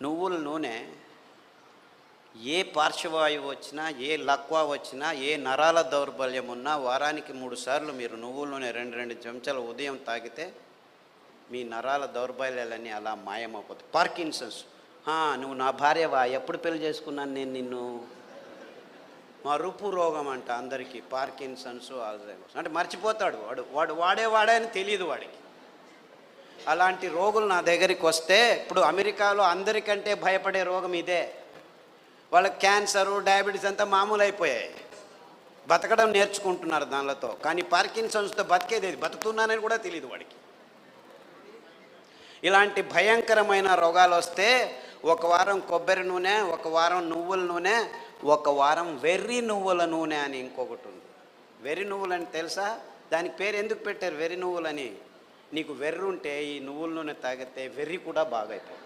నువ్వుల నూనె ఏ పార్శ్వవాయువు వచ్చినా, ఏ లక్వా వచ్చినా, ఏ నరాల దౌర్బల్యం ఉన్నా వారానికి 3 సార్లు మీరు నువ్వుల నూనె 2 చెంచాలు ఉదయం తాగితే మీ నరాల దౌర్బల్యాలన్నీ అలా మాయమైపోతాయి. పార్కిన్సన్స్, నువ్వు నా భార్యవా, ఎప్పుడు పెళ్లి చేసుకున్నాను నేను నిన్ను, మరుపు రోగం అంట అందరికీ, పార్కిన్సన్స్, ఆల్జైమర్స్ అంటే మర్చిపోతాడు వాడు వాడే అని తెలియదు వాడికి. అలాంటి రోగులు నా దగ్గరికి వస్తే, ఇప్పుడు అమెరికాలో అందరికంటే భయపడే రోగం ఇదే. వాళ్ళకి క్యాన్సరు, డయాబెటీస్ అంతా మామూలు అయిపోయాయి, బతకడం నేర్చుకుంటున్నారు దానిలతో. కానీ పార్కిన్సన్స్తో బతికేది, బతుకుతున్నానని కూడా తెలియదు వాడికి. ఇలాంటి భయంకరమైన రోగాలు వస్తే 1 వారం కొబ్బరి నూనె, 1 వారం నువ్వుల నూనె, 1 వారం వెర్రి నువ్వుల నూనె అని ఇంకొకటి ఉంది. వెర్రి నువ్వులని తెలుసా? దానికి పేరు ఎందుకు పెట్టారు వెర్రి నువ్వులని? నీకు వెర్రి ఉంటే ఈ నువ్వుల నూనె తాగితే వెర్రి కూడా బాగైపోతుంది.